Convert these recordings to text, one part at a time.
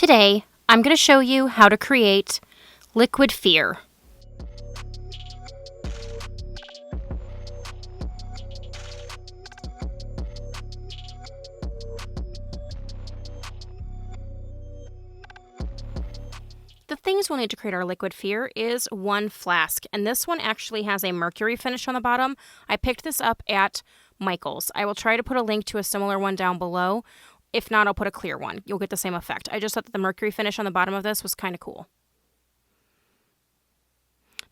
Today, I'm going to show you how to create liquid fear. The things we'll need to create our liquid fear is one flask, and this one actually has a mercury finish on the bottom. I picked this up at Michael's. I will try to put a link to a similar one down below. If not, I'll put a clear one. You'll get the same effect. I just thought that the mercury finish on the bottom of this was kind of cool.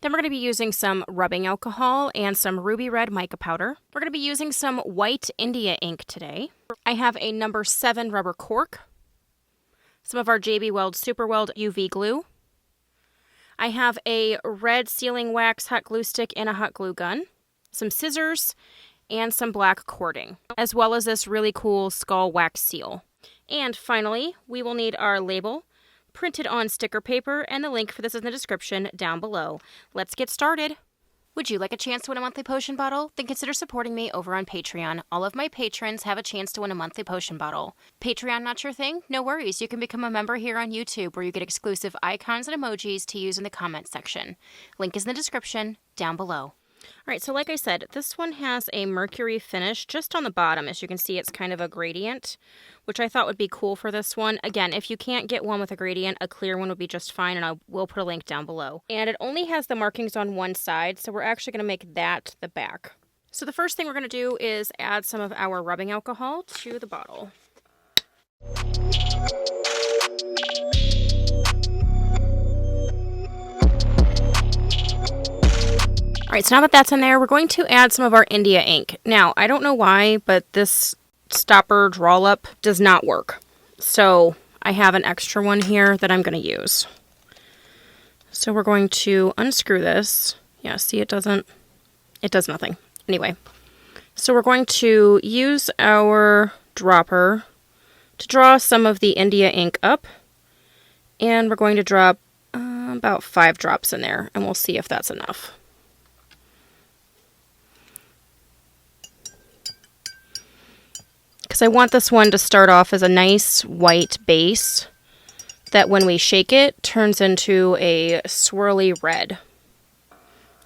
Then we're going to be using some rubbing alcohol and some ruby red mica powder. We're going to be using some white India ink today. I have a number 7 rubber cork, some of our JB Weld Super Weld UV glue. I have a red sealing wax hot glue stick and a hot glue gun, some scissors, and some black cording, as well as this really cool skull wax seal. And finally, we will need our label printed on sticker paper, and the link for this is in the description down below. Let's get started. Would you like a chance to win a monthly potion bottle? Then consider supporting me over on Patreon. All of my patrons have a chance to win a monthly potion bottle. Patreon not your thing? No worries. You can become a member here on YouTube where you get exclusive icons and emojis to use in the comment section. Link is in the description down below. All right, so like I said, this one has a mercury finish just on the bottom. As you can see, it's kind of a gradient, which I thought would be cool for this one. Again, if you can't get one with a gradient, a clear one would be just fine, and I will put a link down below. And it only has the markings on one side, so we're actually going to make that the back. So the first thing we're going to do is add some of our rubbing alcohol to the bottle. All right, so now that that's in there, we're going to add some of our India ink. Now, I don't know why, but this stopper draw-up does not work. So I have an extra one here that I'm going to use. So we're going to unscrew this. Yeah, see, it does nothing. Anyway, so we're going to use our dropper to draw some of the India ink up. And we're going to drop about 5 drops in there, and we'll see if that's enough. Because I want this one to start off as a nice white base that when we shake it turns into a swirly red.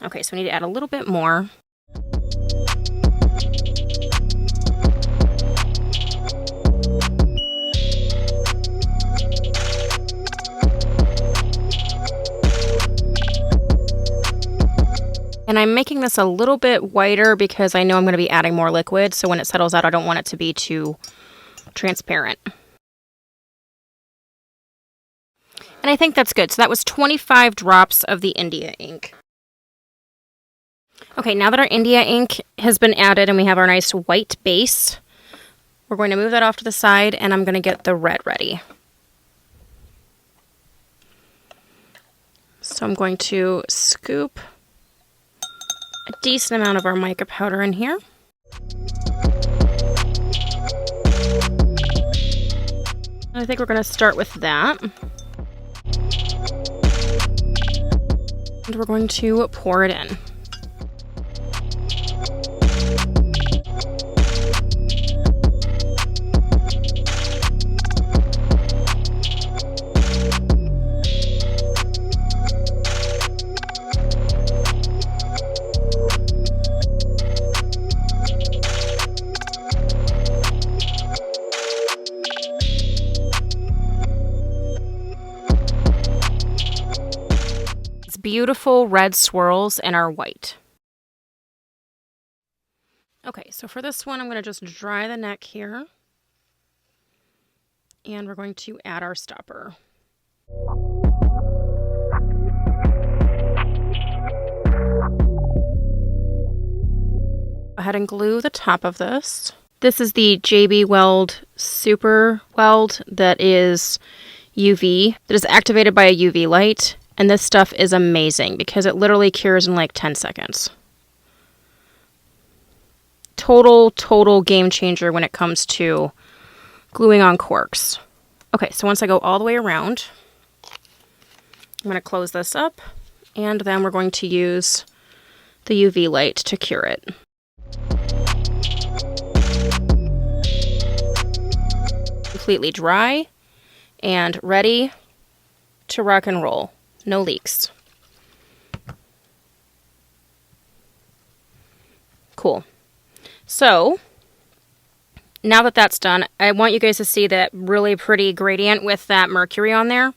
Okay, so we need to add a little bit more. And I'm making this a little bit whiter because I know I'm going to be adding more liquid, so when it settles out, I don't want it to be too transparent. And I think that's good. So that was 25 drops of the India ink. Okay, now that our India ink has been added and we have our nice white base, we're going to move that off to the side, and I'm going to get the red ready. So I'm going to scoop a decent amount of our mica powder in here. I think we're going to start with that. And we're going to pour it in. Beautiful red swirls in our white. Okay, so for this one, I'm going to just dry the neck here. And we're going to add our stopper. Go ahead and glue the top of this. This is the JB Weld Super Weld that is UV, that is activated by a UV light. And this stuff is amazing because it literally cures in like 10 seconds. Total game changer when it comes to gluing on corks. Okay, so once I go all the way around, I'm going to close this up, and then we're going to use the UV light to cure it. Completely dry, and ready to rock and roll. No leaks. Cool. So now that that's done, I want you guys to see that really pretty gradient with that mercury on there.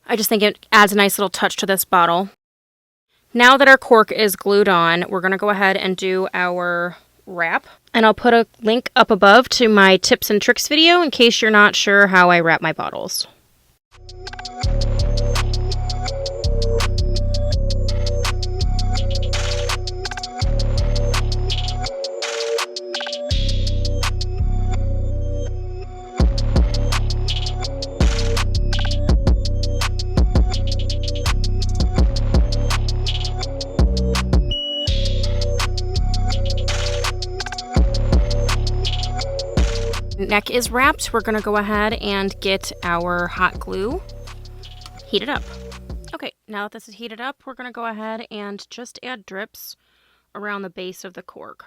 I just think it adds a nice little touch to this bottle. Now that our cork is glued on, we're going to go ahead and do our wrap. And I'll put a link up above to my tips and tricks video in case you're not sure how I wrap my bottles. Neck is wrapped. We're going to go ahead and get our hot glue heated up. Okay, now that this is heated up, we're going to go ahead and just add drips around the base of the cork.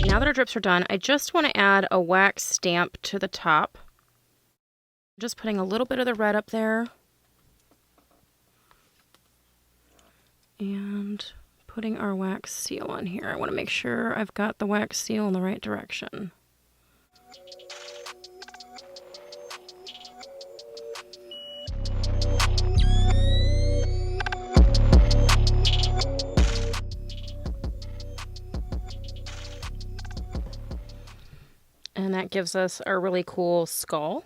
Now that our drips are done, I just want to add a wax stamp to the top. Just putting a little bit of the red up there. And putting our wax seal on here. I want to make sure I've got the wax seal in the right direction. And that gives us our really cool skull.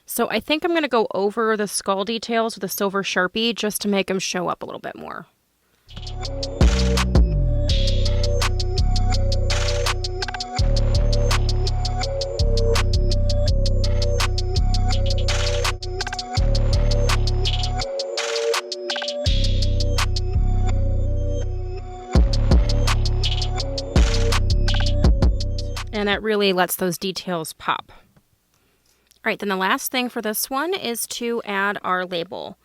So I think I'm going to go over the skull details with a silver Sharpie just to make them show up a little bit more. And that really lets those details pop. All right, then the last thing for this one is to add our label.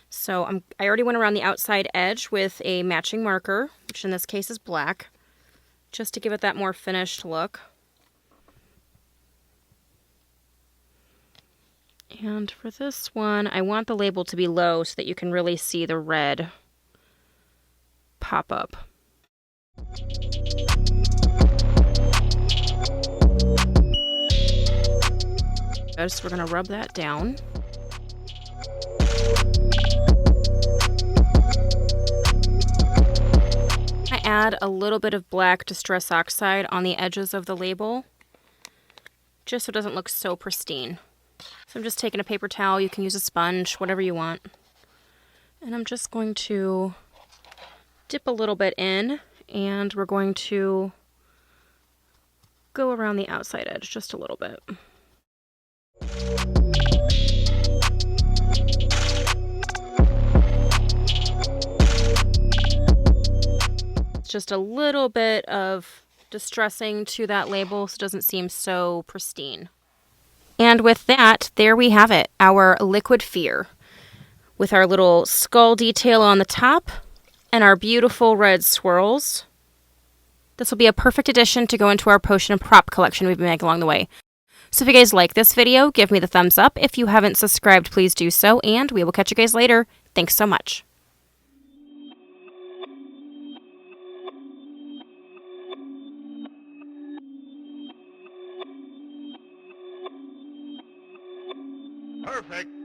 So I already went around the outside edge with a matching marker, which in this case is black, just to give it that more finished look. And for this one, I want the label to be low so that you can really see the red pop up. So we're going to rub that down. I add a little bit of black Distress Oxide on the edges of the label, just so it doesn't look so pristine. So I'm just taking a paper towel, you can use a sponge, whatever you want. And I'm just going to dip a little bit in, and we're going to go around the outside edge just a little bit. Just a little bit of distressing to that label so it doesn't seem so pristine. And with that, there we have it, our liquid fear, with our little skull detail on the top and our beautiful red swirls. This will be a perfect addition to go into our potion and prop collection we've been making along the way. So if you guys like this video, give me the thumbs up. If you haven't subscribed, please do so, and we will catch you guys later. Thanks so much. Perfect.